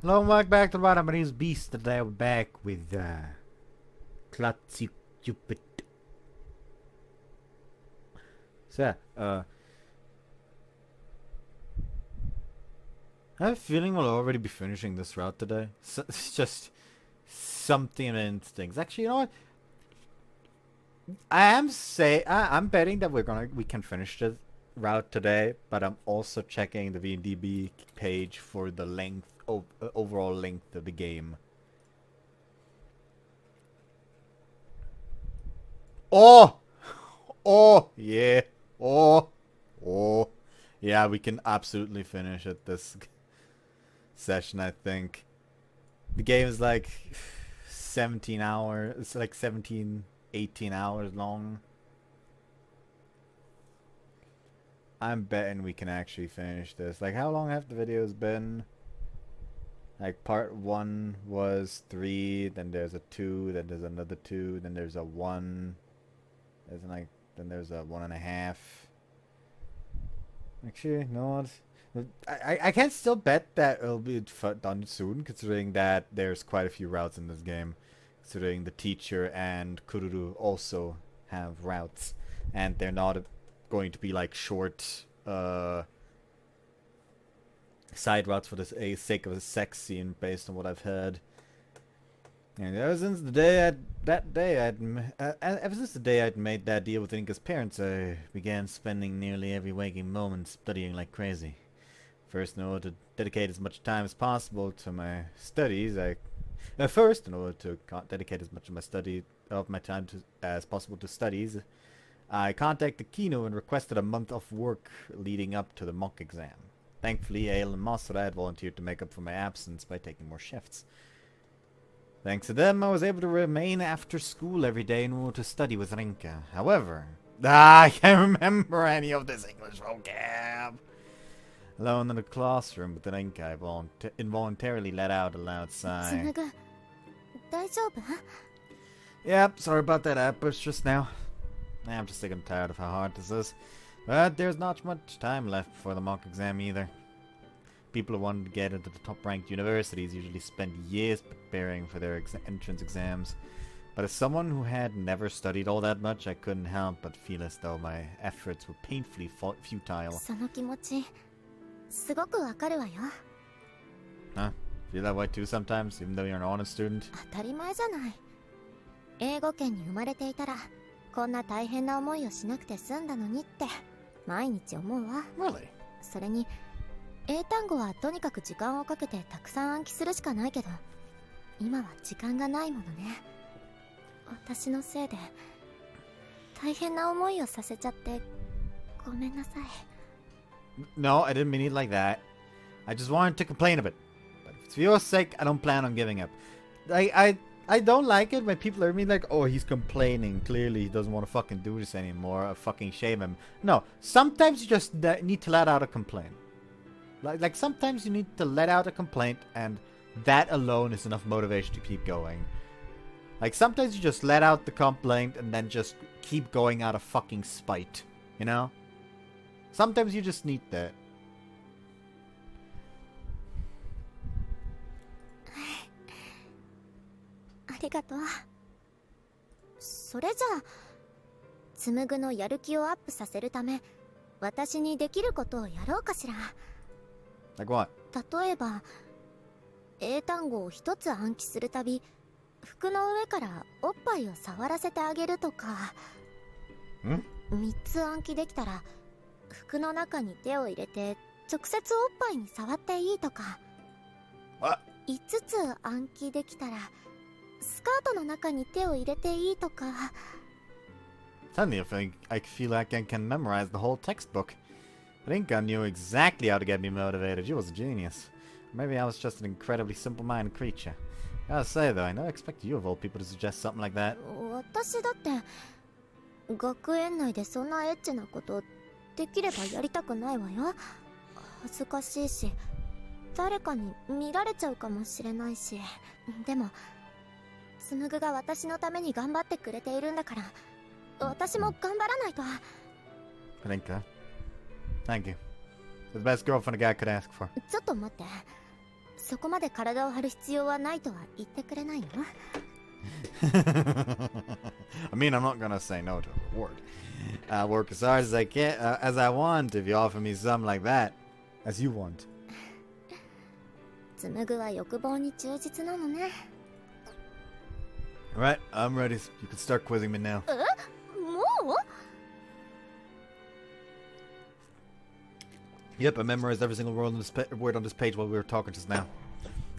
Hello and welcome back to the bottom of these beasts. Today we're back with Klutzy Cupid. So, I have a feeling we'll already be finishing this route today. So, it's just something in instincts. Actually, you know what? I'm betting that we can finish this route today, but I'm also checking the VDB page for the overall length of the game. Oh! Oh! Yeah. Oh! Oh! Yeah, we can absolutely finish it this session, I think. The game is like 17 hours. It's like 17, 18 hours long. I'm betting we can actually finish this. Like, how long have the videos been? Like, part 1 was 3, then there's a 2, then there's another 2, then there's a 1. Then there's a 1.5. Actually, you know what? I can still bet that it'll be done soon, considering that there's quite a few routes in this game. Considering the teacher and Kururu also have routes. And they're not going to be like short side routes for the sake of a sex scene, based on what I've heard. And ever since the day I'd made that deal with Rinka's parents, I began spending nearly every waking moment studying like crazy. First, in order to dedicate as much time as possible to my studies, dedicate as much of my time as possible to studies, I contacted Kino and requested a month off work leading up to the mock exam. Thankfully, Ale and Masura had volunteered to make up for my absence by taking more shifts. Thanks to them, I was able to remain after school every day in order to study with Rinka. However, I can't remember any of this English vocab. Alone in the classroom with Rinka, I involuntarily let out a loud sigh. Yep, sorry about that outburst just now. I'm just sick and tired of how hard this is. But there's not much time left before the mock exam either. People who wanted to get into the top-ranked universities usually spend years preparing for their entrance exams. But as someone who had never studied all that much, I couldn't help but feel as though my efforts were painfully futile. Huh? Feel that way too sometimes, even though you're an honest student? Really? 英単語はとにかく時間をかけてたくさん暗記するしかないけど、今は時間がないものね。私のせいで大変な思いをさせちゃってごめんなさい。No, I didn't mean it like that. I just wanted to complain a bit. But for your sake, I don't plan on giving up. I don't like it when people are like, oh, he's complaining. Clearly, he doesn't want to fucking do this anymore. Or fucking shame him. No, sometimes you just need to let out a complaint. Like sometimes you need to let out a complaint, and that alone is enough motivation to keep going. Like sometimes you just let out the complaint and then just keep going out of fucking spite, you know? Sometimes you just need that. ありがとう。それじゃあ、紡のやる気をアップさせるため、私にできることをやろうかしら。Like what? 例えば、英単語を一つ暗記するたび、服の上からおっぱいを触らせてあげるとか。3つ暗記できたら、服の中に手を入れて直接おっぱいに触っていいとか。5つ暗記できたら、スカートの中に手を入れていいとか。Suddenly I feel like I can memorize the whole textbook. Rinka knew exactly how to get me motivated. She was a genius. Maybe I was just an incredibly simple-minded creature. I gotta say though, I never expected you of all people to suggest something like that. 私だって学園内でそんなエッチなことできればやりたくないわよ。恥ずかしいし、誰かに見られちゃうかもしれないし。でも紬が私のために頑張ってくれているんだから、私も頑張らないと。Rinka, thank you. The best girlfriend a guy could ask for. ちょっと待って。そこまで体を張る必要はないとは言ってくれないの？ I mean, I'm not gonna say no to a reward. I'll work as hard as I can, as I want if you offer me something like that. As you want. 紡は欲望に忠実なのね。Alright, I'm ready. You can start quizzing me now. もう？ Yep, I memorized every single word on this page while we were talking just now.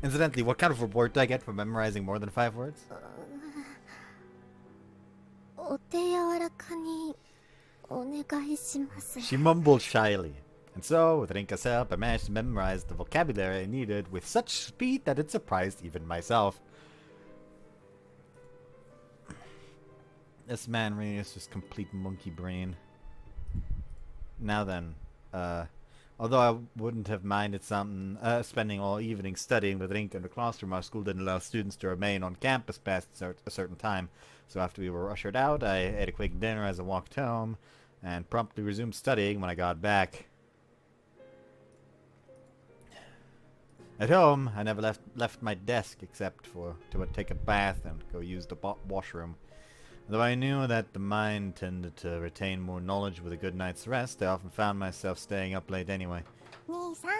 Incidentally, what kind of reward do I get for memorizing more than 5 words? お手柔らかにお願いします。 She mumbled shyly. And so, with Rinka's help, I managed to memorize the vocabulary I needed with such speed that it surprised even myself. This man really is just complete monkey brain. Now then, although I wouldn't have minded spending all evening studying with Rinka in the classroom, our school didn't allow students to remain on campus past a certain time. So after we were ushered out, I ate a quick dinner as I walked home, and promptly resumed studying when I got back. At home, I never left my desk except to take a bath and go use the washroom. Though I knew that the mind tended to retain more knowledge with a good night's rest, I often found myself staying up late anyway. 兄さん、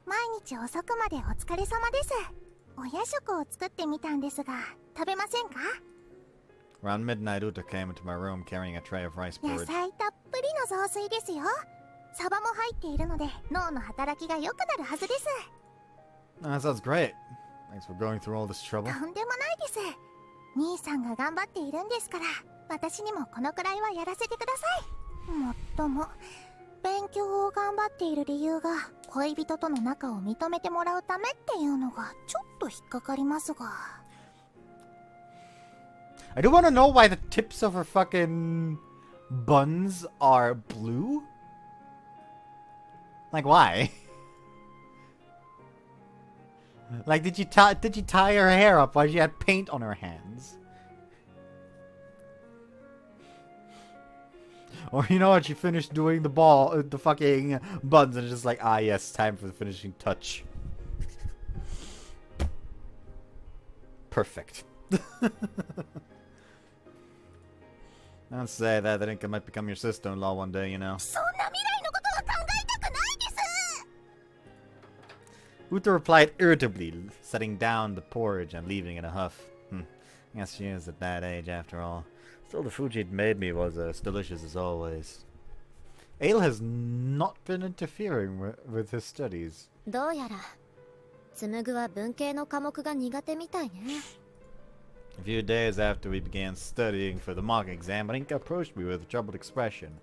毎日遅くまでお疲れ様です。お夜食を作ってみたんですが、食べませんか？ Around midnight, Uta came into my room carrying a tray of rice 野 porridge. 菜たっぷりの雑炊ですよ。サバも入っているので、脳の働きが良くなるはずです。 That sounds great. Thanks for going through all this trouble. とんでもないです。兄さんが頑張っているんですから、私にもこのくらいはやらせてください。もっとも、勉強を頑張っている理由が恋人との仲を認めてもらうためっていうのがちょっと引っかかりますが。I do want to know why the tips of her fucking buns are blue. Like, why? Like, did you tie her hair up while she had paint on her hands? Or, you know what, she finished doing the fucking buns and it's just like, ah yes, time for the finishing touch. Perfect. Don't say that, I think I might become your sister-in-law one day, you know. そんな未来のことは考えたくないです。 Uta replied irritably, setting down the porridge and leaving in a huff. Guess she is at that age after all. Still, the food she'd made me was as delicious as always. Ale has not been interfering with his studies. どうやら、紡は文系の科目が苦手みたいね。 A few days after we began studying for the mock exam, Rinka approached me with a troubled expression.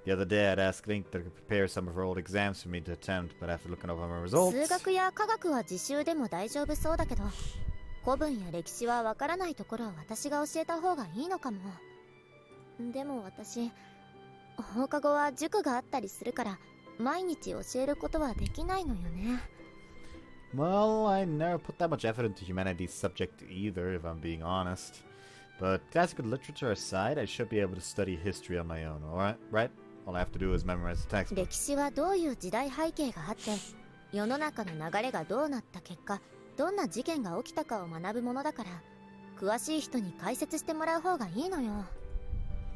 The other day, I'd asked Rinka to prepare some of her old exams for me to attempt, but after looking over my results... 数学や科学は自習でも大丈夫そうだけど、古文や歴史はわからないところを私が教えた方がいいのかも。でも私、放課後は塾があったりするから、毎日教えることはできないのよね。 Well, I never put that much effort into humanities subject either, if I'm being honest. But classical literature aside, I should be able to study history on my own, alright? Right? All I have to do is memorize the textbook. 歴史はどういう時代背景があって、世の中の流れがどうなった結果、どんな事件が起きたかを学ぶものだから、詳しい人に解説してもらう方がいいのよ。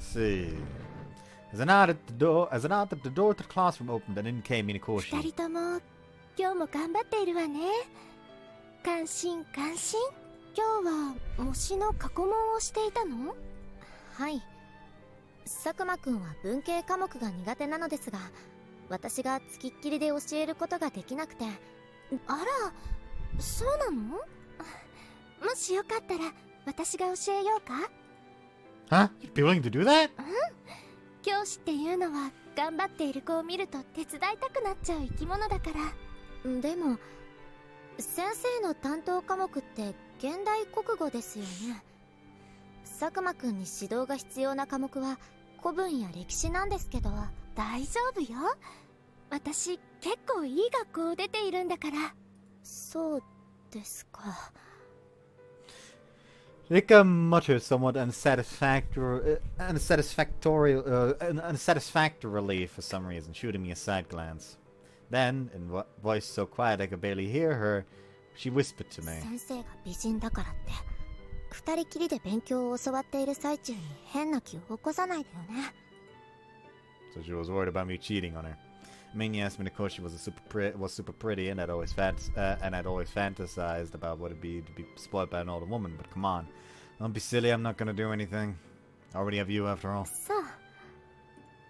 See. As I nodded at the door to the classroom opened and in came Minakoshi. 二人とも今日も頑張っているわね。感心感心。今日は模試の過去問をしていたの？はい。佐久間くんは文系科目が苦手なのですが、私がつきっきりで教えることができなくて。あら、そうなの？もしよかったら私が教えようか？ Huh? You'd be willing to do that? 教師っていうのは頑張っている子を見ると手伝いたくなっちゃう生き物だから。でも先生の担当科目って現代国語ですよね。佐久間くんに指導が必要な科目は古文や歴史なんですけど。大丈夫よ。私結構いい学校出ているんだから。そうですか。Rika muttered somewhat unsatisfactorily for some reason, shooting me a side glance. Then, in a voice so quiet I could barely hear her, She whispered to me. 先生が美人だからって二人きりで勉強を教わっている最中に変な気を起こさないでよね。 So she was worried about me cheating on her. Mainly asked me to coach she was super pretty, and I'd always fantasized about what it'd be to be spoiled by an older woman. But come on, don't be silly. I'm not gonna do anything. I already have you after all. そ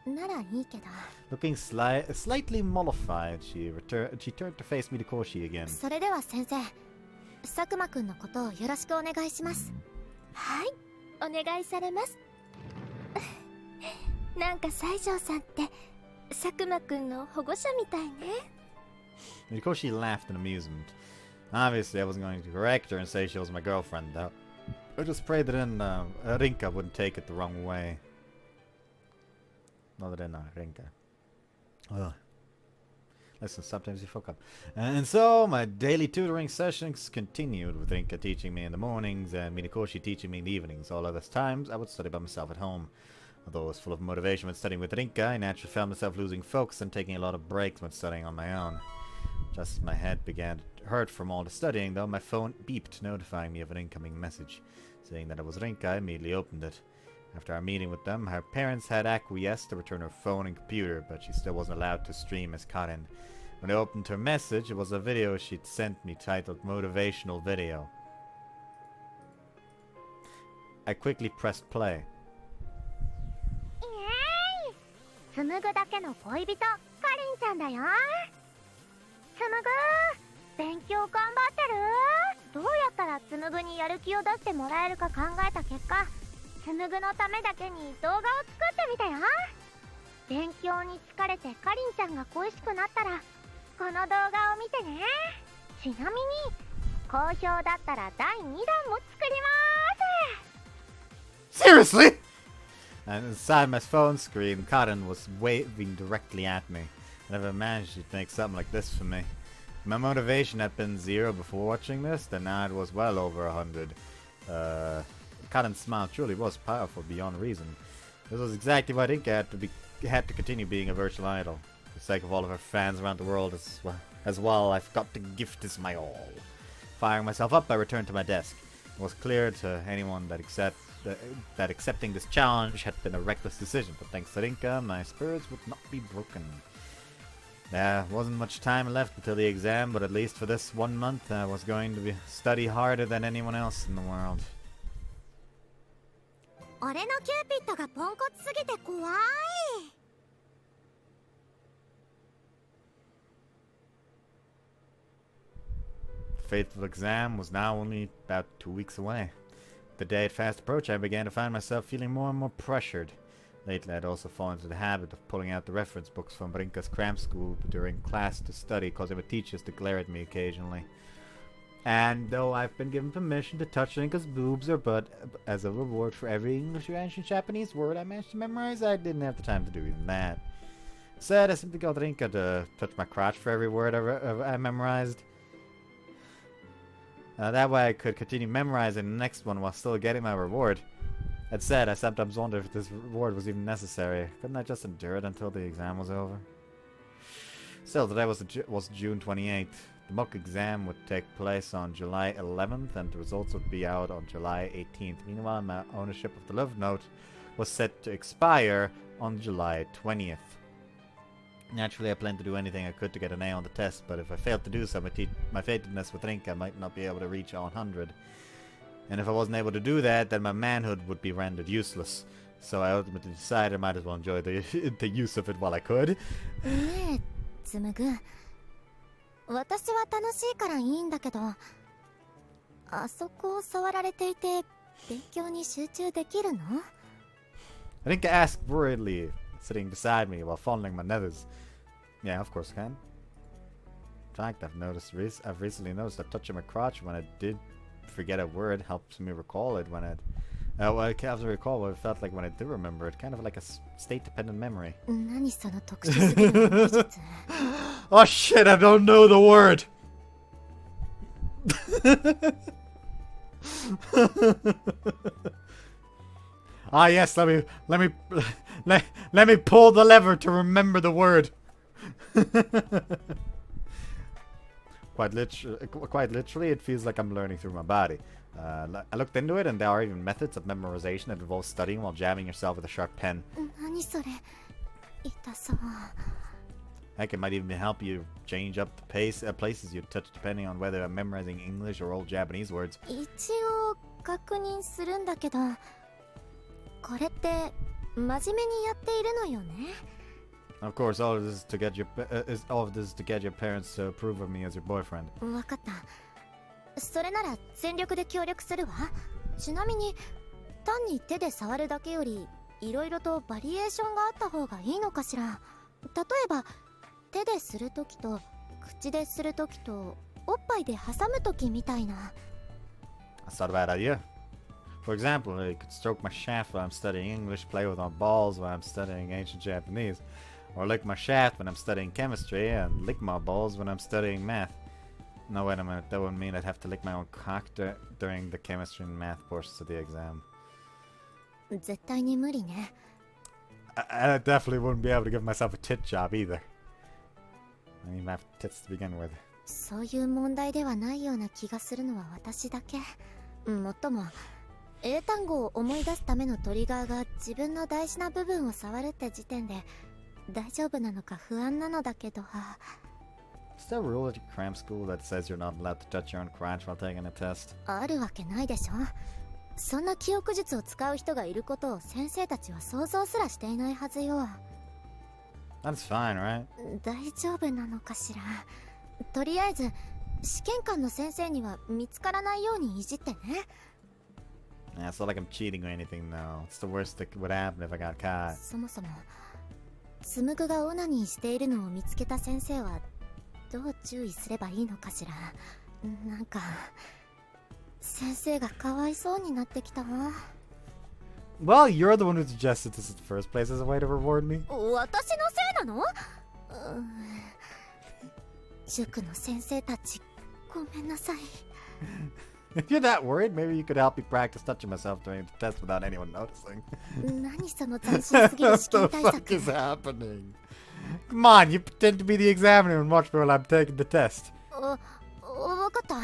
うならいいけど。 Looking slightly mollified, she turned to face me to Koshi again. それでは先生、佐久間くんのことをよろしくお願いします。はい、お願いされます。なんか西条さんって佐久間くんの保護者みたいね。Koshi laughed in amusement. Obviously, I wasn't going to correct her and say she was my girlfriend, though. I just prayed that Rinka wouldn't take it the wrong way. No, that not Rinka. Ugh. Listen, sometimes you fuck up. And so, my daily tutoring sessions continued, with Rinka teaching me in the mornings and Minakoshi teaching me in the evenings. All other times, I would study by myself at home. Although I was full of motivation when studying with Rinka, I naturally found myself losing focus and taking a lot of breaks when studying on my own. Just as my head began to hurt from all the studying, though, my phone beeped, notifying me of an incoming message. Seeing that it was Rinka, I immediately opened it. After our meeting with them, her parents had acquiesced to return her phone and computer, but she still wasn't allowed to stream as Karen. When I opened her message, it was a video she'd sent me titled Motivational Video. I quickly pressed play. 紡ぐだけの恋人、かりんちゃんだよ。紡ぐ、勉強頑張ってる？どうやったら紡ぐにやる気を出してもらえるか考えた結果、紡ぐのためだけに動画を作ってみたよ。勉強に疲れてかりんちゃんが恋しくなったら、この動画を見てね。ちなみに、好評だったら第2弾も作ります。 Seriously? And inside my phone screen, Karen was waving directly at me. I never imagined she'd make something like this for me. If my motivation had been 0 before watching this, then now it was well over 100. Karen's smile truly was powerful beyond reason. This was exactly why Rinka had to continue being a virtual idol. For the sake of all of her fans around the world as well, I've got to gift this my all. Firing myself up, I returned to my desk. It was clear to anyone that accepting this challenge had been a reckless decision, but thanks to Rinka, my spirits would not be broken. There wasn't much time left until the exam, but at least for this 1 month, I was going to study harder than anyone else in the world. 俺のキューピッドがポンコツすぎて怖い。The fateful exam was now only about 2 weeks away. The day it fast approached, I began to find myself feeling more and more pressured. Lately, I'd also fallen into the habit of pulling out the reference books from Rinka's cram school during class to study, causing my teachers to glare at me occasionally. And though I've been given permission to touch Rinka's boobs or butt as a reward for every English or ancient Japanese word I managed to memorize, I didn't have the time to do even that. Instead, I simply got Rinka to touch my crotch for every word I memorized. That way I could continue memorizing the next one while still getting my reward. That said, I sometimes wondered if this reward was even necessary. Couldn't I just endure it until the exam was over? Still, today was June 28th. The mock exam would take place on July 11th, and the results would be out on July 18th. Meanwhile, my ownership of the Love Note was set to expire on July 20th. Naturally, I planned to do anything I could to get an A on the test, but if I failed to do so, my fatedness with Rinka might not be able to reach 100. And if I wasn't able to do that, then my manhood would be rendered useless. So I ultimately decided I might as well enjoy the use of it while I could. ねえ、つむぐ。私は楽しいからいいんだけど、あそこを触られていて勉強に集中できるの？ Rinka asked worriedly, sitting beside me while fondling my nethers. Yeah, of course I can. In fact, I've recently noticed that touching my crotch when I did forget a word helps me recall it when I can't recall what it felt like when I did remember it. Kind of like a state-dependent memory. 何その特殊すぎる技術。Oh shit! I don't know the word. Ah yes, let me pull the lever to remember the word. Quite literally, it feels like I'm learning through my body. I looked into it, and there are even methods of memorization that involve studying while jabbing yourself with a sharp pen. 何それ痛そう Heck, it might even help you change up the places you touch depending on whether I'm memorizing English or old Japanese words. 一応確認するんだけどこれって真面目にやっているのよね Of course, all of this is to get your parents to approve of me as your boyfriend. わかったそれなら全力で協力するわちなみに単に手で触るだけよりいろいろとバリエーションがあった方がいいのかしら例えば手でするときと口でするときとおっぱいで挟むときみたいな That's not a bad idea. For example, I could stroke my shaft while I'm studying English, play with my balls while I'm studying ancient Japanese, or lick my shaft when I'm studying chemistry, and lick my balls when I'm studying math. No, wait a minute, that would mean I'd have to lick my own cock during the chemistry and math portions of the exam. 絶対に無理ね I definitely wouldn't be able to give myself a tit job either. I didn't even have tits to begin with. そういう問題ではないような気がするのは私だけもっとも英単語を思い出すためのトリガーが自分の大事な部分を触るって時点で大丈夫なのか不安なのだけど Is there a rule at your cram school that says you're not allowed to touch your own crotch while taking a test? あるわけないでしょそんな記憶術を使う人がいることを先生たちは想像すらしていないはずよ That's fine, right? 大丈夫なのかしらとりあえず試験官の先生には見つからないようにいじってね Yeah, it's not like I'm cheating or anything, though. It's the worst that would happen if I got caught. そもそもつむぐがオナニーしているのを見つけた先生はどう注意すればいいのかしらなんか先生がかわいそうになってきたわ Well, you're the one who suggested this in the first place as a way to reward me. 私のせいなの塾の先生たちごめんなさい If you're that worried, maybe you could help me practice touching myself during the test without anyone noticing. 何その斬新すぎる試験 What 対 the 策 fuck is happening? Come on, you pretend to be the examiner and watch me while I'm taking the test. わかった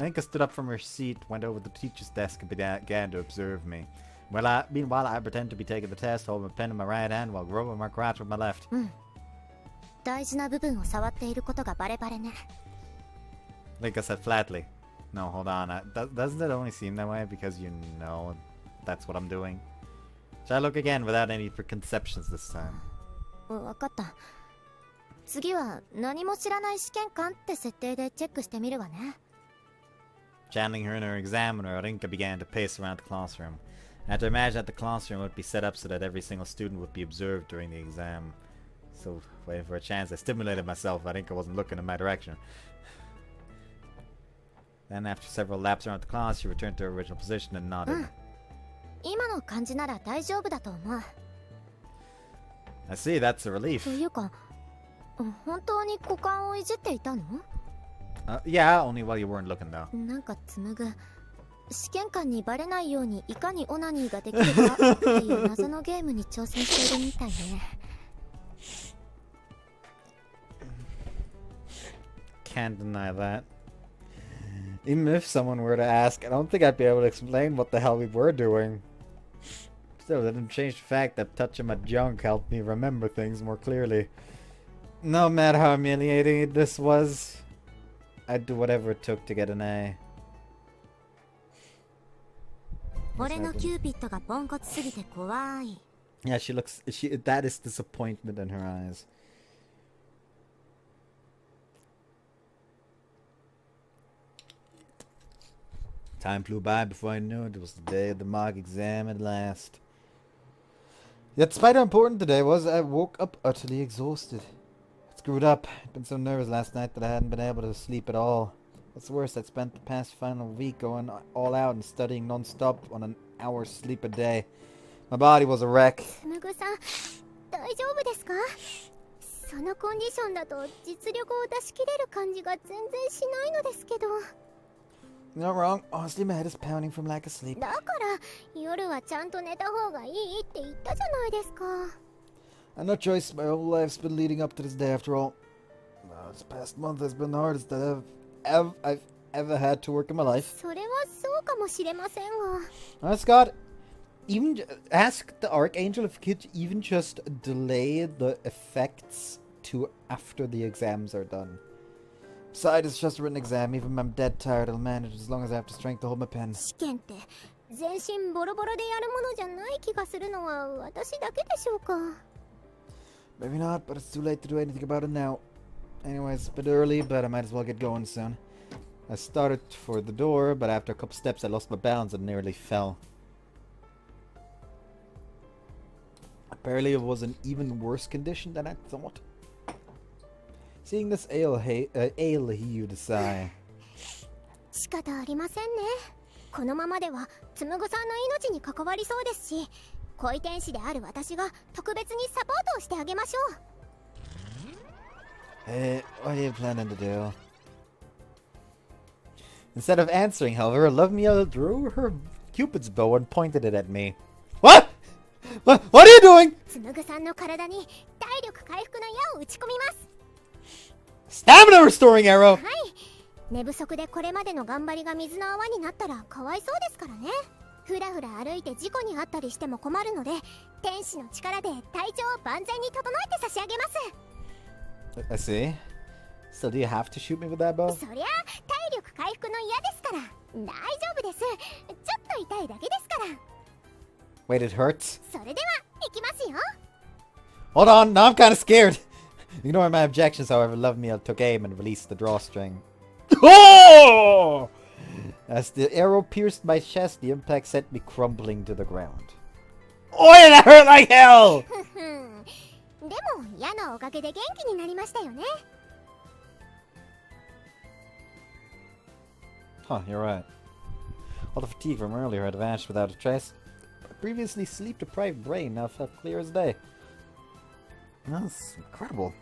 Rinka stood up from her seat, went over to the teacher's desk, and began to observe me. Meanwhile, I pretend to be taking the test, holding a pen in my right hand while rubbing my crotch with my left. 大事な部分を触っていることがバレバレね Rinka said flatly. No, hold on. Doesn't it only seem that way because you know that's what I'm doing? Shall I look again without any preconceptions this time? わかった次は何も知らない試験官って設定でチェックしてみるわね Channeling her inner examiner, Rinka began to pace around the classroom. I had to imagine that the classroom would be set up so that every single student would be observed during the exam. So, waiting for a chance, I stimulated myself but Rinka wasn't looking in my direction. Then, after several laps around the class, she returned to her original position and nodded. 今の感じなら大丈夫だと思う I see, that's a relief. というか本当に股間をいじっていたの Yeah, only while you weren't looking though. なんか紡ぐ試験官にバレないようにいかにオナニーができるかっていう謎のゲームに挑戦しているみたいね Can't deny that. Even if someone were to ask, I don't think I'd be able to explain what the hell we were doing. Still, that didn't change the fact that touching my junk helped me remember things more clearly. No matter how humiliating this was, I'd do whatever it took to get an A. 俺のキューピッドがポンコツすぎて怖い Yeah, that is disappointment in her eyes. Time flew by before I knew it. It was the day of the mock exam at last. Yet, despite how important today was, I woke up utterly exhausted. I screwed up. I'd been so nervous last night that I hadn't been able to sleep at all. What's worse, I'd spent the past final week going all out and studying non-stop on an hour's sleep a day. My body was a wreck. 紡ぐさん大丈夫ですかそのコンディションだと実力を出し切れる感じが全然しないのですけど You're not wrong. Honestly, my head is pounding from lack of sleep. だから夜はちゃんと寝た方がいいって言ったじゃないですか I have no choice. My whole life's been leading up to this day after all. This past month has been the hardest I've ever had to work in my life. それはそうかもしれませんが。Scott, even ask the Archangel if he could even just delay the effects to after the exams are done. Besides, it's just a written exam. Even when I'm dead tired, I'll manage as long as I have the strength to hold my pen. 試験って全身ボロボロでやるものじゃない気がするのは私だけでしょうか。Maybe not, but it's too late to do anything about it now. Anyways, a bit early, but I might as well get going soon. I started for the door, but after a couple steps I lost my balance and nearly fell. Apparently it was an even worse condition than I thought. Seeing this ale heaved a sigh. 仕方ありませんね。このままでは紡さんの命に関わりそうですし、恋天使である私が特別にサポートをしてあげましょう。Hey, what are you planning to do? Instead of answering, however, Lovemeal drew her Cupid's bow and pointed it at me. What? What are you doing? 紡さんの体に体力回復の矢を打ち込みます。Stamina restoring arrow! はい。寝不足でこれまでの頑張りが水の泡になったらかわいそうですからね。ふらふら歩いて事故に遭ったりしても困るので、天使の力で体調を万全に整えて差し上げます。I see. So do you have to shoot me with that bow? そりゃ体力回復の矢ですから大丈夫です。ちょっと痛いだけですから。 Wait, it hurts? それではいきますよ。 Hold on, now I'm kind of scared. Ignoring my objections, however, Lovemeal took aim and released the drawstring. Oh! As the arrow pierced my chest, the impact sent me crumbling to the ground. Oh, that hurt like hell! でも矢のおかげで元気になりましたよね。 Huh, you're right. All the fatigue from earlier had vanished without a trace. My previously sleep-deprived brain now felt clear as day. That's incredible.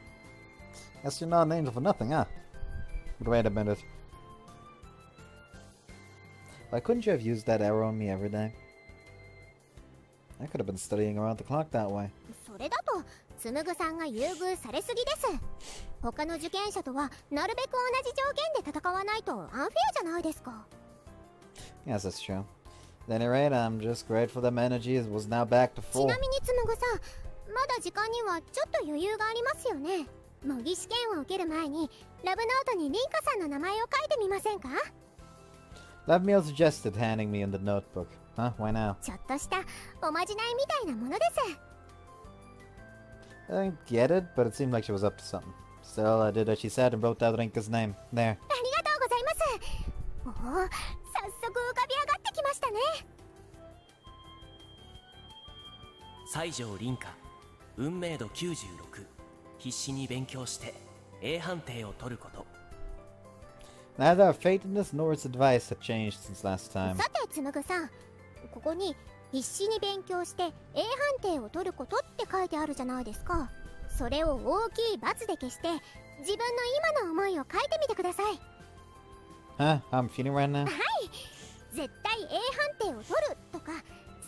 Guess you're not an angel for nothing, huh? But wait a minute. Why couldn't you have used that arrow on me every day? I could have been studying around the clock that way. それだと紡さんが優遇されすぎです。他の受験者とはなるべく同じ条件で戦わないとアンフェアじゃないですか。 Yes, that's true. At any rate, I'm just grateful that my energy was now back to ち full. なみに紡さん、まだ時間にはちょっと余裕がありますよね。模擬試験を受ける前にラブノートにリンカさんの名前を書いてみませんか？ Lovemeal suggested handing me in the notebook. Huh? Why now? ちょっとしたおまじないみたいなものです。 I didn't get it, but it seemed like she was up to something. Still, I did as she said and wrote down Rinka's name. There. ありがとうございます。おお、早速浮かび上がってきましたね。西条凛花、運命度96、必死に勉強して A 判定を取ること。 Neither our faithfulness nor its advice had changed since last time. さて紡さん、ここに必死に勉強して A 判定を取ることって書いてあるじゃないですか。それを大きい×で消して自分の今の思いを書いてみてください。 Huh? How I'm feeling right now? はい、絶対 A 判定を取るとか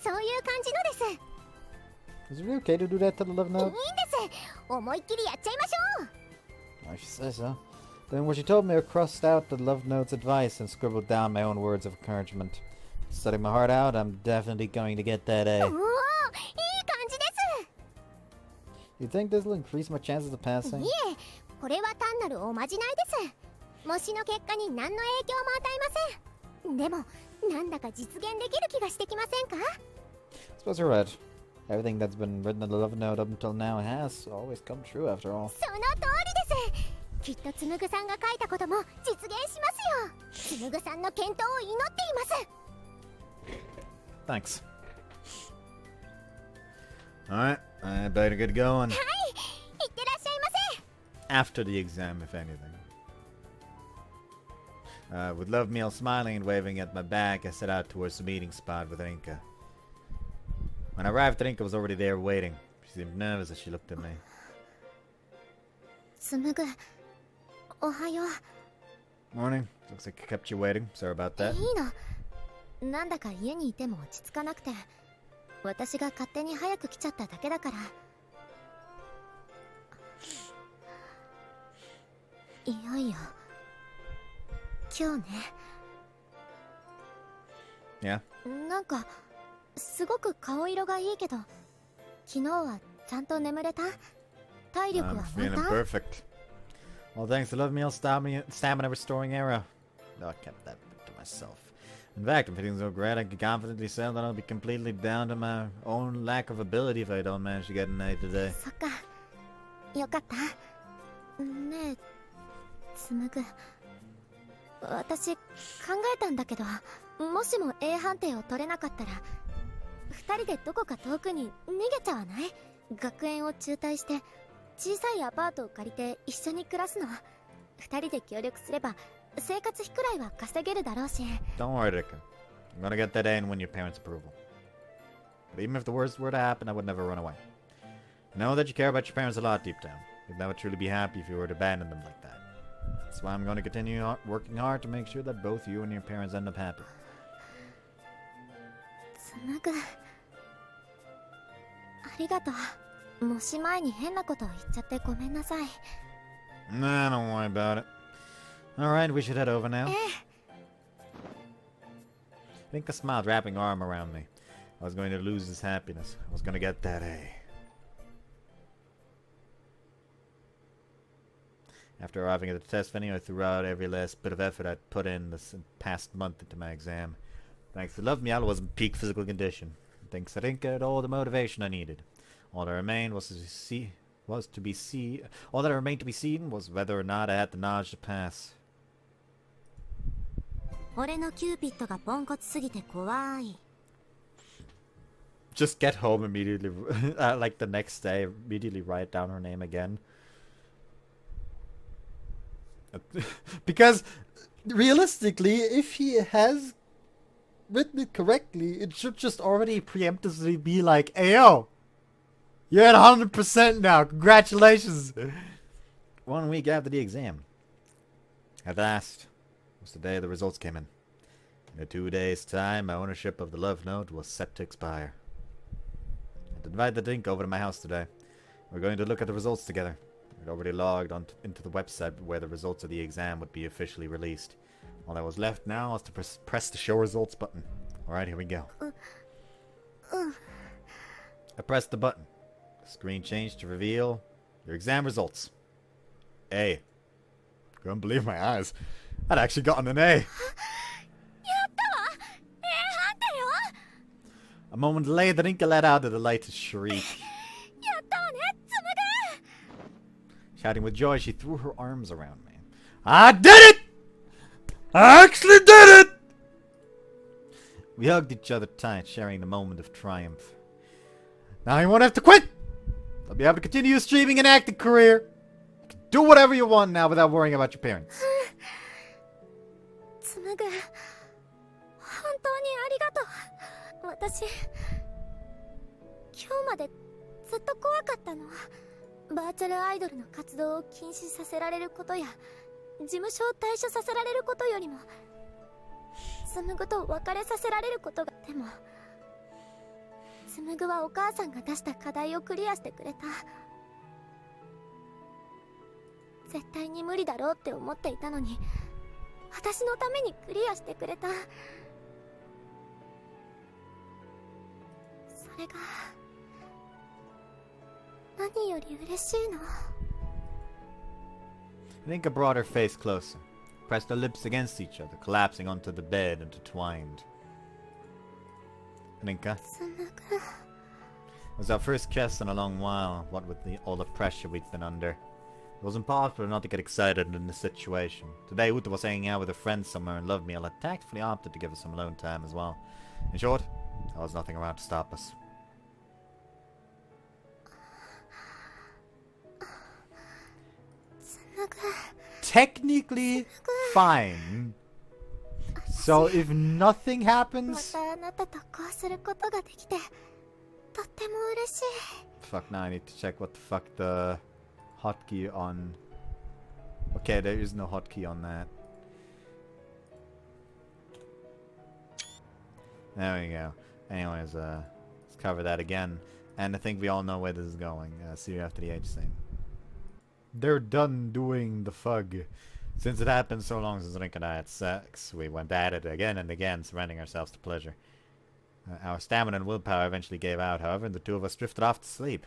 そういう感じのです。 Is it really okay to do that to the love いいん note? です。思いっきりやっちゃいましょう。 Well, if you say so. Then when she told me, I crossed out the love note's advice and scribbled down my own words of encouragement. Studying my heart out, I'm definitely going to get that おお、いい A. 感じです。 You think this will increase my chances of passing? いえ、これは単なるおまじないです。模試の結果に何の影響も与えません。でも、なんだか実現できる気がしてきませんか？ Suppose you're right. Everything that's been written in the love note up until now has always come true after all. その通りです。きっと紡さんが書いたことも実現しますよ。紡さんの健闘を祈っています。 Thanks. Alright, I better get going. はい、いってらっしゃいませ。 After the exam, if anything. With Lovemeal smiling and waving at my back, I set out towards the meeting spot with Rinka. When I arrived, Rinka was already there waiting. She seemed nervous as she looked at me. 紡、おはよう。 Morning. Looks like I kept you waiting. Sorry about that. いいの。なんだか家にいても落ち着かなくて、私が勝手に早く来ちゃっただけだから。いよいよ今日ね。 Yeah. なんかすごく顔色がいいけど、昨日はちゃんと眠れた？体力 I'm は湧い feeling た？ perfect. Well, thanks to love meal, stamina restoring arrow. No, I kept that to myself. In fact, I'm feeling so great I can confidently say that I'll be completely down to my own lack of ability if I don't manage to get an A today. そっか、よかった。ねえ、紡ぐ。私考えたんだけど、もしも A 判定を取れなかったら、二人でどこか遠くに逃げちゃわない？学園を中退して小さいアパートを借りて一緒に暮らすの。二人で協力すれば生活費くらいは稼げるだろうし。 Don't worry, Rika. I'm gonna get that A and win your parents' approval. But even if the worst were to happen, I would never run away. I know that you care about your parents a lot deep down. You'd never truly be happy if you were to abandon them like that. That's why I'm going to continue working hard to make sure that both you and your parents end up happy. 紡ぐ、ありがとう。もし前に変なことを言っちゃってごめんなさい。 Nah, don't worry about it. Alright, we should head over now. Rinka smiled, wrapping her arm around me. I was going to lose his happiness. I was going to get that A. After arriving at the test venue, I threw out every last bit of effort I'd put in this past month into my exam. Thanks to love me, I was in peak physical condition. Thanks to Rinka, had all the motivation I needed. All that remained was to be seen was whether or not I had the knowledge to pass. 俺のキューピッドがポンコツすぎて怖い。 Just get home immediately, like the next day, immediately write down her name again. Because, realistically, if he has written it correctly, it should just already preemptively be like, hey yo, you're at 100% now, congratulations! 1 week after the exam. At last, was the day the results came in. In 2 days' time, my ownership of the love note was set to expire. I'd invite the Dink over to my house today. We're going to look at the results together. I'd already logged into the website where the results of the exam would be officially released. All that was left now was to press the show results button. Alright, here we go. I pressed the button. The screen changed to reveal your exam results. A. Couldn't believe my eyes. I'd actually gotten an A. A moment later, Rinka let out a delighted shriek. Shouting with joy, she threw her arms around me. I did it! I actually did it! We hugged each other tight, sharing the moment of triumph. Now you won't have to quit! I'll be able to continue your streaming and acting career. You can do whatever you want now without worrying about your parents. 紡ぐ、本当にありがとう。私、今日までずっと怖かったのは、バーチャルアイドルの活動を禁止させられることや、事務所を退所させられることよりも、紡ぐと別れさせられることが。でも、紡ぐはお母さんが出した課題をクリアしてくれた。絶対に無理だろうって思っていたのに、私のためにクリアしてくれた。それが何より嬉しいの。 Rinka brought her face closer, pressed her lips against each other, collapsing onto the bed intertwined. Rinka, it was our first kiss in a long while, what with all the pressure we'd been under. It was impossible not to get excited in this situation. Today Uta was hanging out with her friends somewhere and loved me. I tactfully opted to give her some alone time as well. In short, there was nothing around to stop us. Technically fine. So if nothing happens... またあなたとこうすることができて、とっても嬉しい。 Fuck, now I need to check what the fuck the hotkey on... Okay, there is no hotkey on that. There we go. Anyways, let's cover that again. And I think we all know where this is going. See you after the age scene. they're done doing the fug. Since it happened so long since Rinka and I had sex, we went at it again and again, surrendering ourselves to pleasure. Our stamina and willpower eventually gave out, however, and the two of us drifted off to sleep.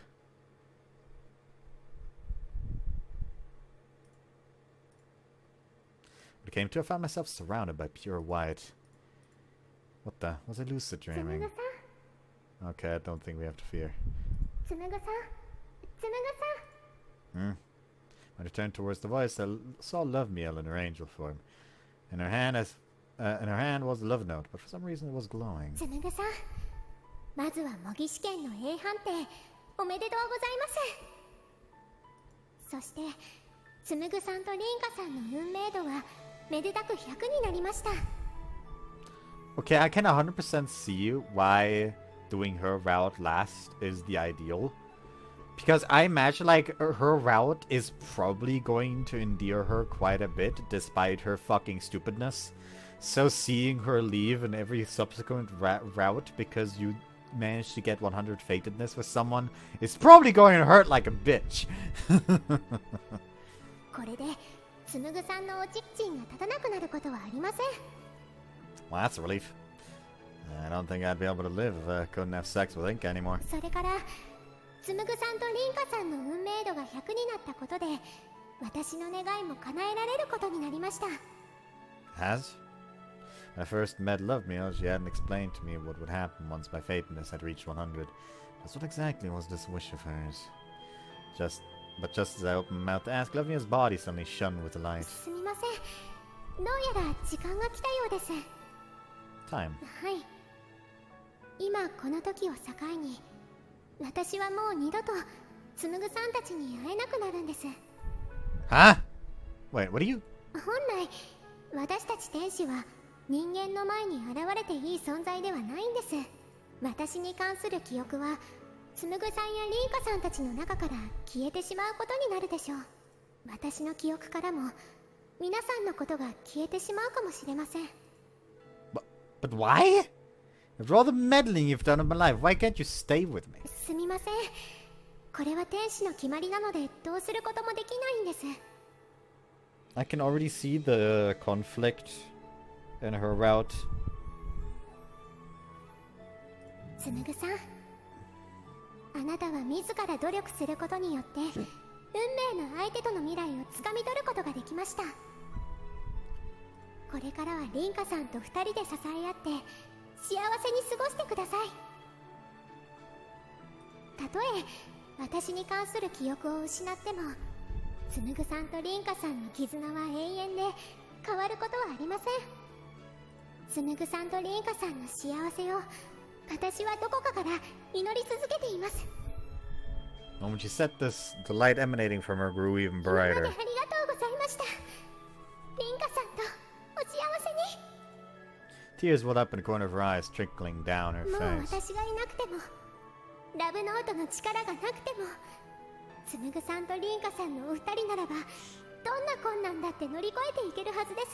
When it came to, I found myself surrounded by pure white. What the? Was I lucid dreaming? Okay, I don't think we have to fear. When I turned towards the voice, I saw Love Meal in her angel form. In her hand was the love note, but for some reason it was glowing. まずは模擬試験の A 判定おめでとうございます。そしてつむぐさんとリンカさんの運命度はめでたく100になりました。 Okay, I can 100% see why doing her route last is the ideal. Because I imagine, like, her route is probably going to endear her quite a bit, despite her fucking stupidness. So seeing her leave in every subsequent route because you managed to get 100 fatedness with someone is probably going to hurt like a bitch. これでつむぐさんのおちっちんが立たなくなることはありません。 Well, that's a relief. I don't think I'd be able to live if I couldn't have sex with Rinka anymore. それからつむぐさんとリンカさんの運命度が100になったことで私の願いも叶えられることになりました。 Has? When I first met Love Meal, she hadn't explained to me what would happen once my fatedness had reached 100. Just what exactly was this wish of hers? But just as I opened my mouth to ask, Love Meal's body suddenly shone with the light. すみません。どうやら時間が来たようです。 Time. はい。今この時を境に私はもう二度とつむぐさんたちに会えなくなるんです。 Huh? Wait, what are you? 本来私たち天使は人間の前に現れていい存在ではないんです。私に関する記憶はつむぐさんやリンカさんたちの中から消えてしまうことになるでしょう。私の記憶からも皆さんのことが消えてしまうかもしれません。 But why? After all the meddling you've done in my life, why can't you stay with me? すみません。これは天使の決まりなのでどうすることもできないんです。 I can already see the conflict in her route. つむぐさん、あなたは自ら努力することによって運命の相手との未来をつかみ取ることができました。これからはリンカさんと2人で支え合って幸せに過ごしてください。たとえ私に関する記憶を失ってもつむぐさんとリンカさんの絆は永遠で変わることはありません。つむぐさんとリンカさんの幸せを私はどこかから祈り続けています。 And when she said this, the light emanating from her grew even 今まであ brighter. りがとうございました。リンカさんとお幸せに。 Tears welled up in the corner of her eyes, trickling down her もう face. 私がいなくてもラブノートの力がなくてもつむぐさんとリンカさんのお二人ならばどんな困難だって乗り越えていけるはずです。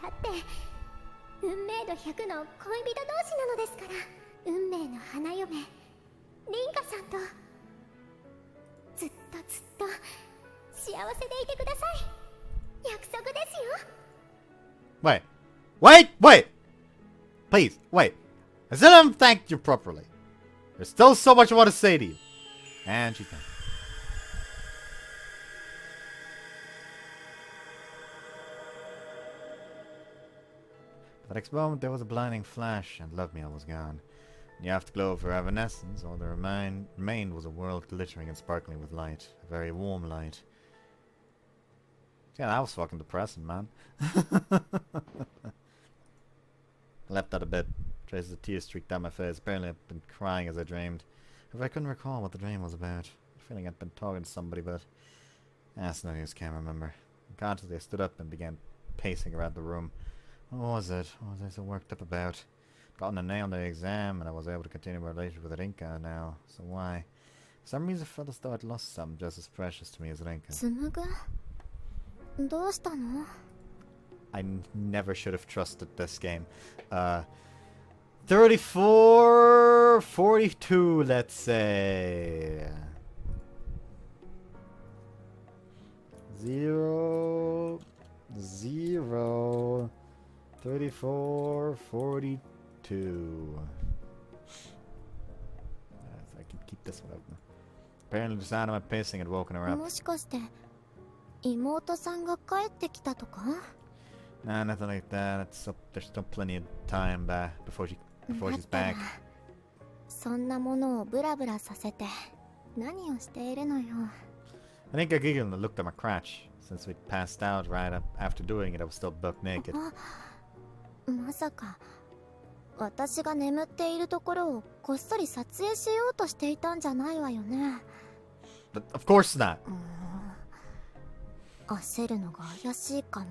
だって運命度100の恋人同士なのですから。運命の花嫁リンカさんとずっとずっと幸せでいてください。約束ですよ。 Wait. Wait! Wait! Please, wait. I still haven't thanked you properly. There's still so much I want to say to you. And she thanked. The next moment, there was a blinding flash, and Love Meal was gone. In the afterglow of her evanescence, all that remained was a world glittering and sparkling with light. A very warm light. Yeah, that was fucking depressing, man. I leapt out of bed. Traces of tears streaked down my face. Apparently I'd been crying as I dreamed. However, I couldn't recall what the dream was about. A feeling I'd been talking to somebody, but... That's no use, can't remember. Unconsciously, I stood up and began pacing around the room. What was it? What was I so worked up about? Gotten a nail on the exam, and I was able to continue my relationship with Rinka now. So why? For some reason, I felt as though I'd lost something just as precious to me as Rinka. つむぐどうしたの？ I never should have trusted this game. 34, 42, let's say. 0, 0, 34, 42. I can keep this one open. Apparently the sound of my pacing had woken her up. もしかして妹さんが帰ってきたとか? Nah, nothing like that. There's still plenty of time before she's back. そんなものをブラブラさせて何をしているのよ。 I think I giggled and looked at my crotch. Since we'd passed out right after doing it, I was still buck naked. まさか私が眠っているところをこっそり撮影しようとしていたんじゃないわよね。 But of course not. 焦るのが怪しいかも。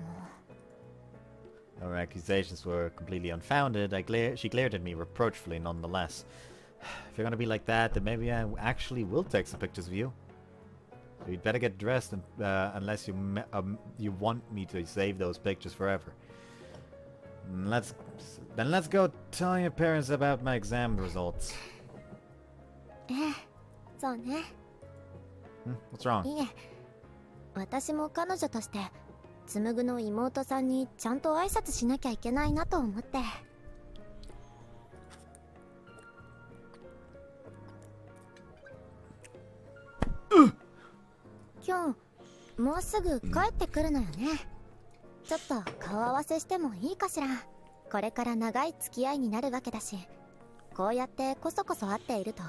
Our accusations were completely unfounded. She glared at me reproachfully nonetheless. If you're gonna be like that, then maybe I actually will take some pictures of you. So you'd better get dressed unless you want me to save those pictures forever. Let's go tell your parents about my exam results. そうね。 What's wrong? いえ、私も彼女として紡の妹さんにちゃんと挨拶しなきゃいけないなと思って。今日もうすぐ帰ってくるのよね。ちょっと顔合わせしてもいいかしら。これから長い付き合いになるわけだし、こうやってこそこそ会っていると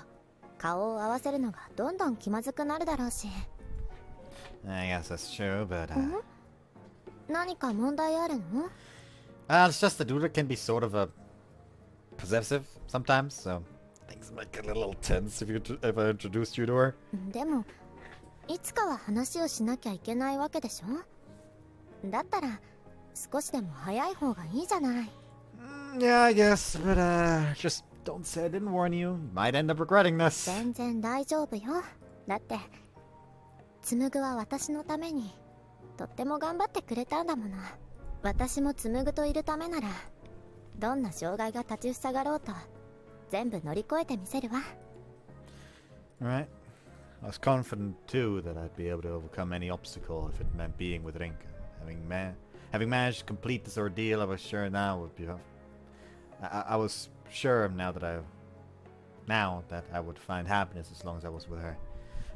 顔を合わせるのがどんどん気まずくなるだろうし。 I guess that's true, but 何か問題あるの? It's just the dude can be sort of possessive sometimes, so things might get a little tense if I introduced you to her. でもいつかは話をしなきゃいけないわけでしょ。だったら少しでも早い方がいいじゃない。 Yeah, I guess, but just don't say I didn't warn you. You might end up regretting this. 全然大丈夫よ。だって紡は私のためにとっても頑張ってくれたんだもの。私も紡といるためならどんな障害が立ちふさがろうと全部乗り越えてみせるわ。 Right. I was confident too that I'd be able to overcome any obstacle if it meant being with Rinka. Having managed to complete this ordeal, I was sure now would be. I was sure now that I would find happiness as long as I was with her.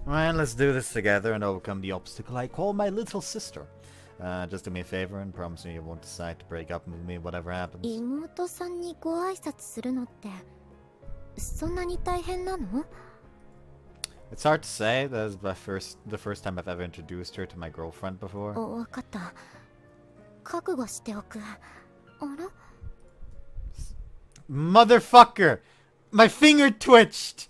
Right, let's do this together and overcome the obstacle I call my little sister. Just do me a favor and promise me you won't decide to break up with me whatever happens. 妹さんにご挨拶するのってそんなに大変なの? It's hard to say. That's the first time I've ever introduced her to my girlfriend before. わかった。覚悟しておく。あら? Motherfucker! My finger twitched!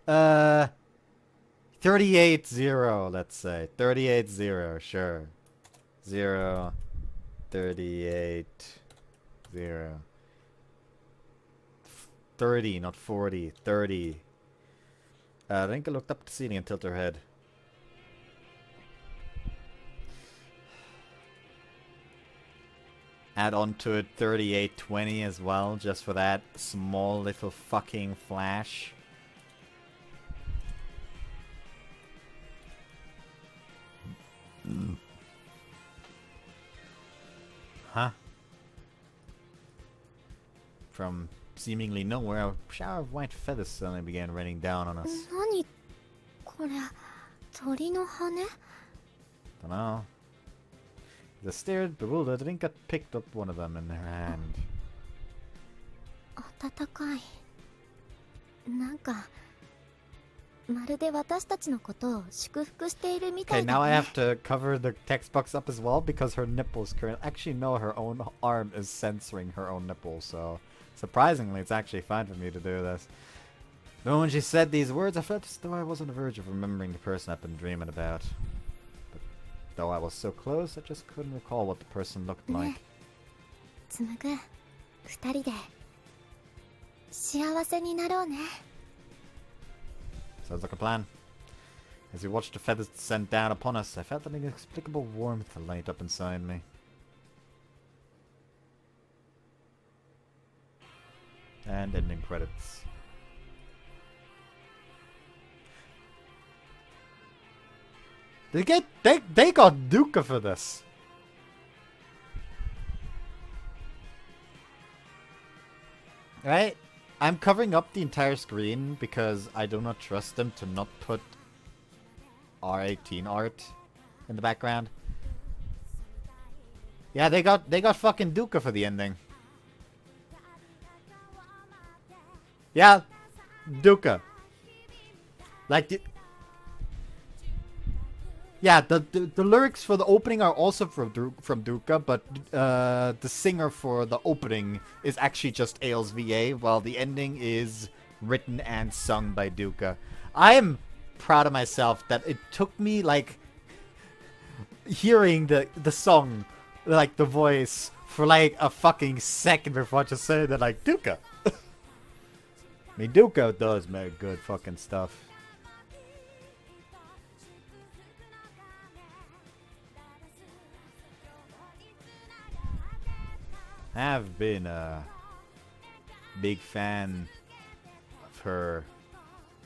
38-0, let's say. 38-0, sure. 0, 38, 0. 30, not 40. 30. Rinka looked up at the ceiling and tilted her head. Add on to it 38-20 as well, just for that small little fucking flash. Huh? From seemingly nowhere, a shower of white feathers suddenly began raining down on us. 何これ、鳥の羽? Dunno. As I stared, bewildered, Rinka picked up one of them in her hand. 暖かい。なんかまるで私たちのことを祝福しているみた Okay, い now だ I ね。 have to cover the text box up as well because her nipples currently... Actually, no, her own arm is censoring her own nipples, so... Surprisingly, it's actually fine for me to do this. But when she said these words, I felt as though I was on the verge of remembering the person I've been dreaming about. But though I was so close, I just couldn't recall what the person looked like. 紡、二人で幸せになろうね。 Sounds like a plan. As we watched the feathers descend down upon us, I felt an inexplicable warmth light up inside me. And ending credits. They got Duca for this. Right? I'm covering up the entire screen because I do not trust them to not put R18 art in the background. Yeah, they got fucking Duca for the ending. Yeah, Duca. Like the yeah, the lyrics for the opening are also from Duca, but the singer for the opening is actually just Ailes VA, while the ending is written and sung by Duca. I'm proud of myself that it took me like hearing the song, like the voice, for like a fucking second before I just said that, like, Duca. I mean, Duca does make good fucking stuff. I have been a big fan of her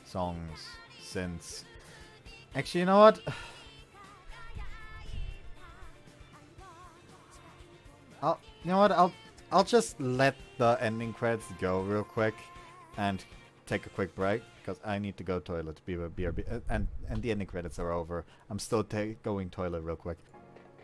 songs since. Actually, you know what? I'll just let the ending credits go real quick and take a quick break because I need to go toilet. BRB, and the ending credits are over. I'm still going toilet real quick.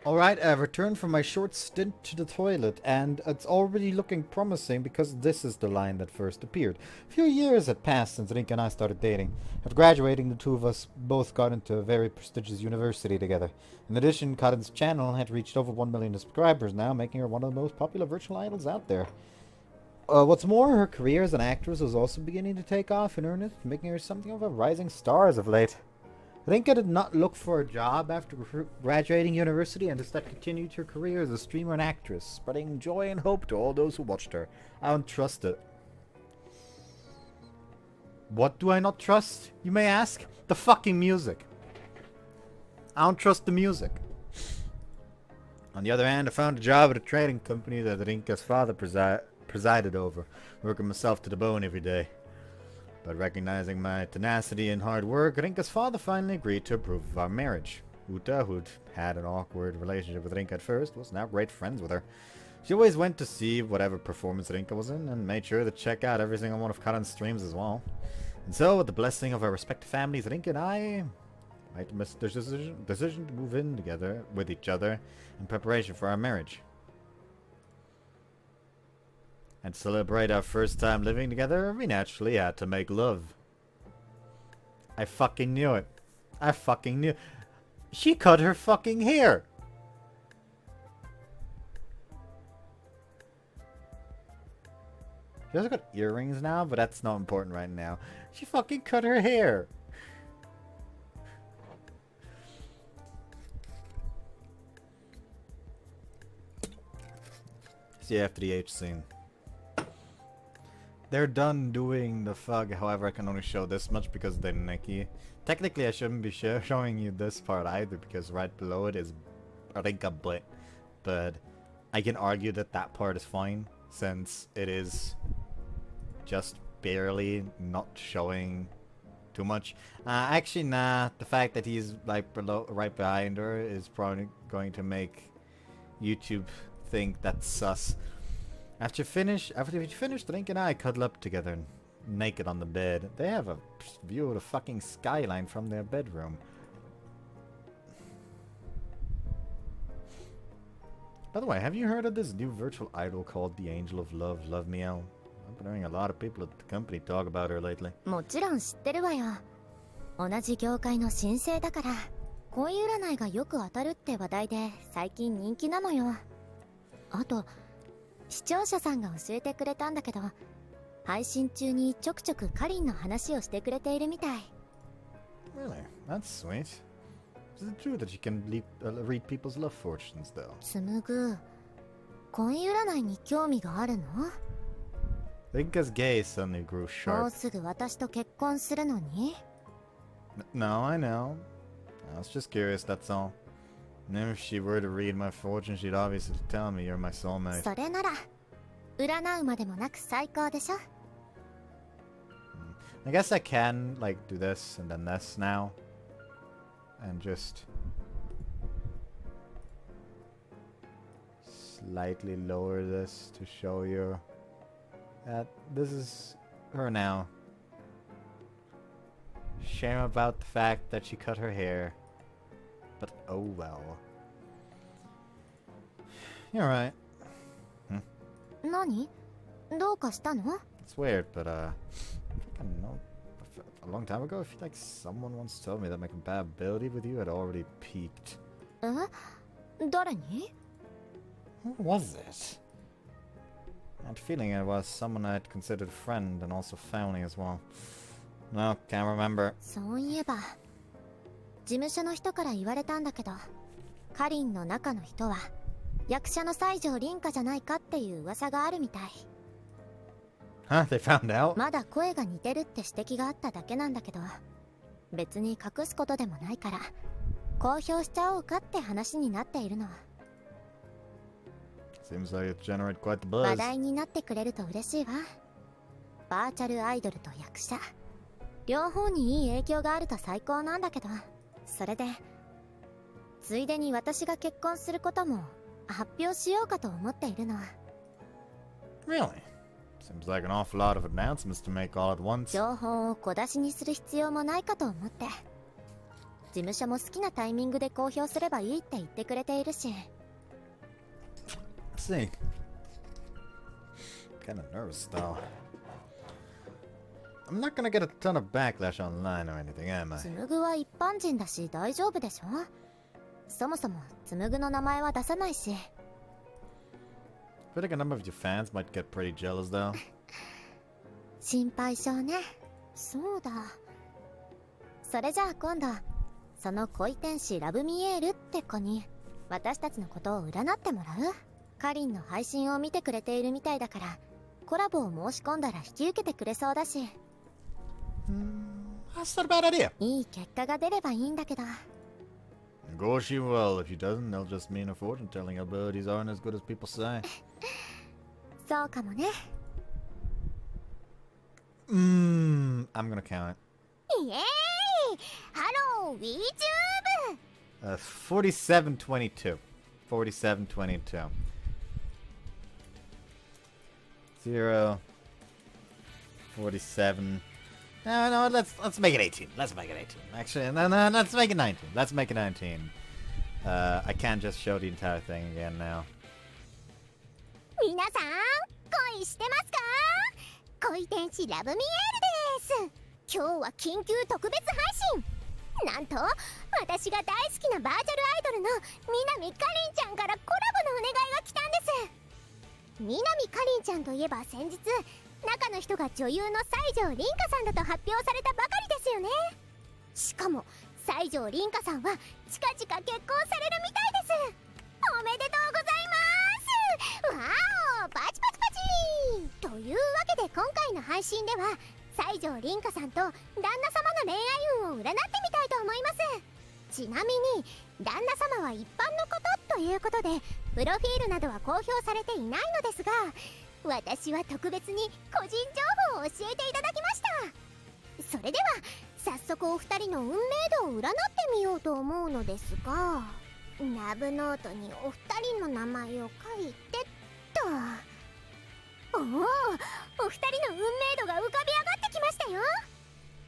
Alright, I've returned from my short stint to the toilet, and it's already looking promising because this is the line that first appeared. A few years had passed since Rinka and I started dating. After graduating, the two of us both got into a very prestigious university together. In addition, Karin's channel had reached over 1 million subscribers now, making her one of the most popular virtual idols out there. What's more, her career as an actress was also beginning to take off in earnest, making her something of a rising star as of late. Rinka did not look for a job after graduating university and instead continued her career as a streamer and actress, spreading joy and hope to all those who watched her. I don't trust it. What do I not trust, you may ask? The fucking music. I don't trust the music. On the other hand, I found a job at a trading company that Rinka's father presided over, working myself to the bone every day. But recognizing my tenacity and hard work, Rinka's father finally agreed to approve of our marriage. Uta, who'd had an awkward relationship with Rinka at first, was now great friends with her. She always went to see whatever performance Rinka was in, and made sure to check out every single one of Karin's streams as well. And so, with the blessing of our respective families, Rinka and I made the decision to move in together with each other in preparation for our marriage. And to celebrate our first time living together, we naturally had to make love. I fucking knew it. I fucking knew. She cut her fucking hair. She also got earrings now, but that's not important right now. She fucking cut her hair. See you after the H scene. They're done doing the fug, however I can only show this much because they're Nikki. Technically I shouldn't be showing you this part either because right below it is Rinka Blit. But I can argue that that part is fine since it is just barely not showing too much. Actually nah, the fact that he's like right behind her is probably going to make YouTube think that's sus. After we finished, Link and I cuddle up together, naked on the bed. They have a view of the fucking skyline from their bedroom. By the way, have you heard of this new virtual idol called the Angel of Love, Love Meow? I've been hearing a lot of people at the company talk about her lately. もちろん知ってるわよ。同じ業界の新星だから、恋占いがよく当たるって話題で最近人気なのよ。あと、視聴者さんが教えてくれたんだけど、配信中にちょくちょくカリンの話をしてくれているみたい。Really? That's sweet. Is it true that you can read people's love fortunes, though? つむぐ、恋占いに興味があるの？ Rinka's gaze suddenly grew もう sharp. すぐ私と結婚するのに？ No, I know. I was just curious, that's all. And if she were to read my fortune, she'd obviously tell me you're my soulmate. それなら、占うまでもなく最高でしょ？ I guess I can, like, do this and then this now. And just slightly lower this to show you that this is her now. Shame about the fact that she cut her hair, but oh well. You're right. Nani? どうかしたの? It's weird, but I don't know. A long time ago, I feel like someone once told me that my compatibility with you had already peaked. 誰に? Who was it? I had a feeling it was someone I had considered a friend and also family as well. No, can't remember. そういえば、事務所の人から言われたんだけど、カリンの中の人は役者の西条凛花じゃないかっていう噂があるみたい。Huh? They found out? まだ声が似てるって指摘があっただけなんだけど、別に隠すことでもないから公表しちゃおうかって話になっているの。Seems like it generated quite the buzz. 話題になってくれると嬉しいわ。バーチャルアイドルと役者、両方にいい影響があると最高なんだけど、それでついでに私が結婚することも発表しようかと思っているの。 Really? Seems like an awful lot of announcements to make all at once. 情報を小出しにする必要もないかと思って。事務所も好きなタイミングで公表すればいいって言ってくれているし。Let's see. Kinda nervous though. I'm not gonna get a ton of backlash online or anything, am I? 紡は一般人だし大丈夫でしょ。そもそも紡の名前は出さないし。I feel like a number of your fans might get pretty jealous though. 心配性ね。そうだ。それじゃあ今度、その恋天使ラブミエールって子に私たちのことを占ってもらう？カリンの配信を見てくれているみたいだから、コラボを申し込んだら引き受けてくれそうだし。That's not a bad idea. いい結果が出ればいいんだけど。Go she will. If she doesn't, they'll just mean her fortune telling abilities aren't as good as people say. そうかもね。I'm gonna count it. イエーイ！ハロー、WeTube！ 4722. 4722. 0. 47. No, let's make it 18. Let's make it 18. Actually, no, let's make it 19. Let's make it 19. I can't just show the entire thing again now. 皆さん、恋してますか？恋天使ラブミエールです。今日は緊急特別配信。なんと私が大好きなバーチャルアイドルの南かりんちゃんからコラボのお願いが来たんです。南かりんちゃんといえば先日、中の人が女優の西条凛花さんだと発表されたばかりですよね。しかも西条凛花さんは近々結婚されるみたいです。おめでとうございます。わーお、パチパチパチ。というわけで今回の配信では西条凛花さんと旦那様の恋愛運を占ってみたいと思います。ちなみに旦那様は一般の方ということでプロフィールなどは公表されていないのですが、私は特別に個人情報を教えていただきました。それでは早速お二人の運命度を占ってみようと思うのですが、ラブノートにお二人の名前を書いてっと。おお、お二人の運命度が浮かび上がってきましたよ。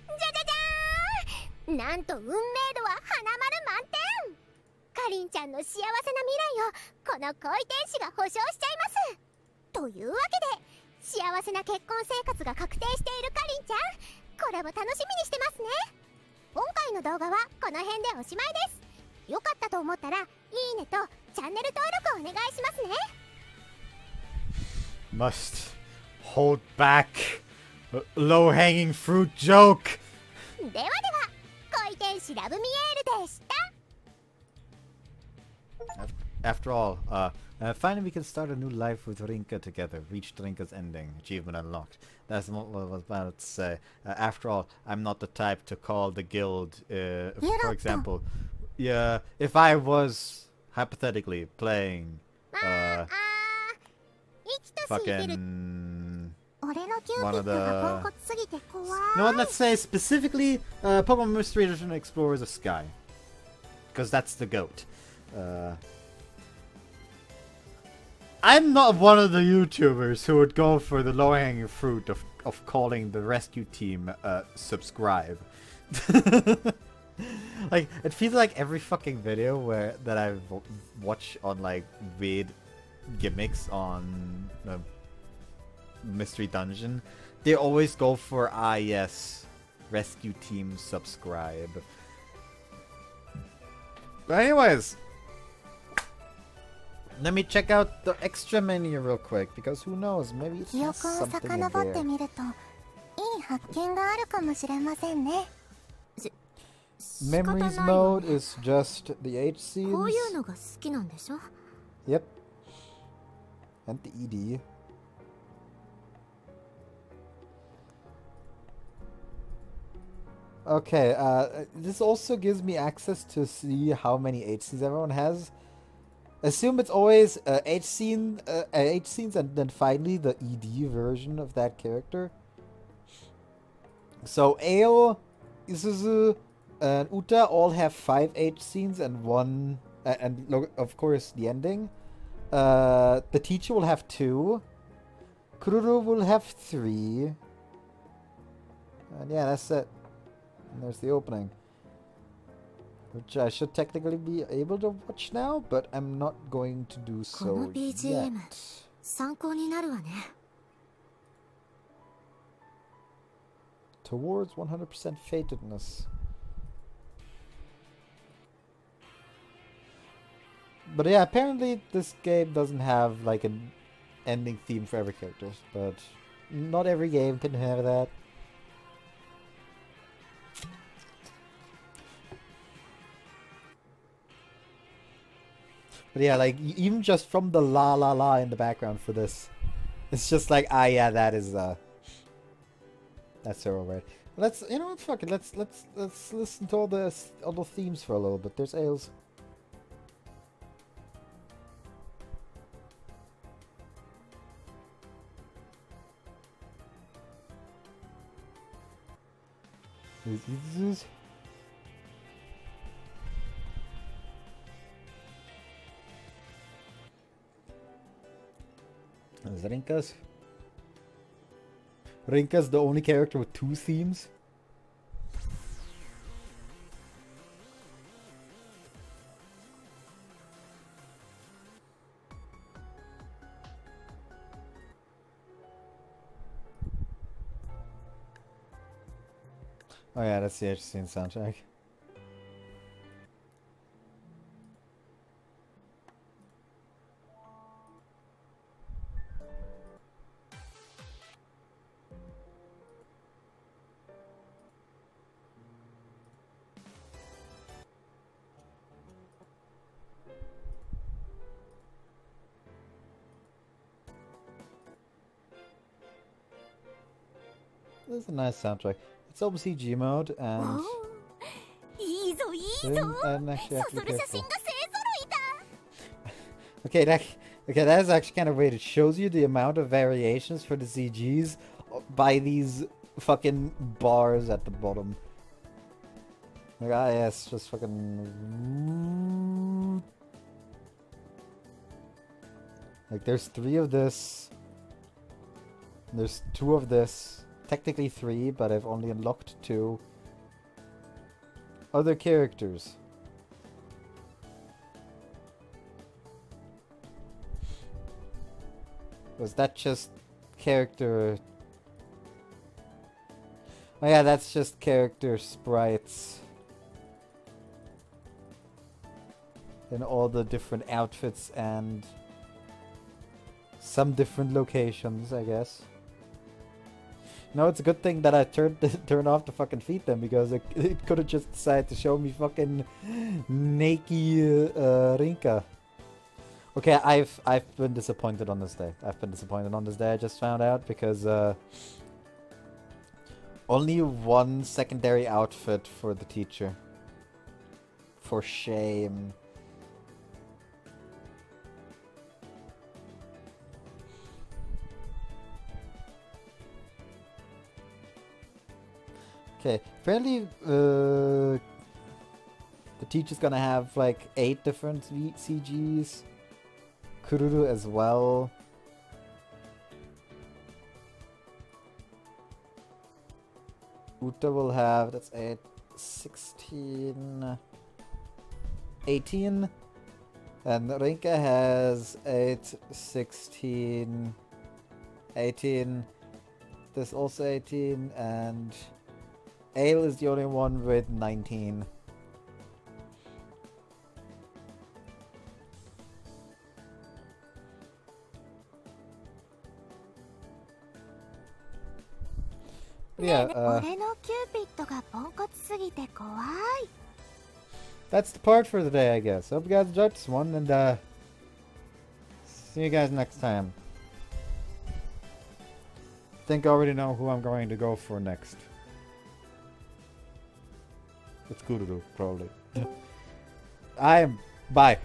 じゃじゃじゃーん、なんと運命度は花丸満点。かりんちゃんの幸せな未来をこの恋天使が保証しちゃいます。というわけで幸せな結婚生活が確定しているかりんちゃん、コラボ楽しみにしてますね。今回の動画はこの辺でおしまいです。よかったと思ったらいいねとチャンネル登録お願いしますね。Must hold back a low-hanging fruit joke. ではでは、恋天使ラブミエールでした。After all, finally we can start a new life with Rinka together. Reached Rinka's ending. Achievement unlocked. That's what I was about to say. After all, I'm not the type to call the guild, for example. Yeah, if I was hypothetically playing, fucking one of the... You know what, let's say specifically Pokemon Mystery Edition Explorers of Sky. Because that's the GOAT. I'm not one of the YouTubers who would go for the low-hanging fruit of calling the rescue team subscribe. Like, it feels like every fucking video that I've watched on like weird gimmicks on Mystery Dungeon, they always go for yes, rescue team subscribe. But anyways, let me check out the extra menu real quick, because who knows, maybe it has something in there. Memories mode is just the H scenes. Yep. And the ED. Okay, this also gives me access to see how many H scenes everyone has. Assume it's always H scenes and then finally the ED version of that character. So Ao, Isuzu, and Uta all have 5 H scenes and 1, and of course the ending. The teacher will have 2. Kururu will have 3. And yeah, that's it. And there's the opening. Which I should technically be able to watch now, but I'm not going to do so yet. Towards 100% fatedness. But yeah, apparently this game doesn't have like an ending theme for every character, but not every game can have that. But yeah, like even just from the la la la in the background for this, it's just like yeah, that is that's so right. Let's fuck it. Let's listen to all the themes for a little bit. There's Ales. Is Rinka's? Rinka's the only character with 2 themes? Oh yeah, that's the interesting soundtrack. This is a nice soundtrack. It's open CG mode and actually careful. Okay, that is actually kind of weird. It shows you the amount of variations for the CGs by these fucking bars at the bottom. Like, yeah, it's just fucking... Like, there's 3 of this. There's 2 of this. Technically 3, but I've only unlocked 2. Other characters. Was that just character... Oh yeah, that's just character sprites. In all the different outfits and some different locations, I guess. No, it's a good thing that I turned off to fucking feed them, because it could have just decided to show me fucking naked Rinka. Okay, I've been disappointed on this day. I just found out, because only 1 secondary outfit for the teacher. For shame. Okay, apparently the teacher's gonna have like 8 different CGs. Rinka-Route as well. Uta will have, that's 8, 16, 18. And Rinka has 8, 16, 18. This also 18. And Ale is the only one with 19. Yeah, that's the part for the day, I guess. Hope you guys enjoyed this one, and see you guys next time. I think I already know who I'm going to go for next. It's Kuduru, probably. Bye.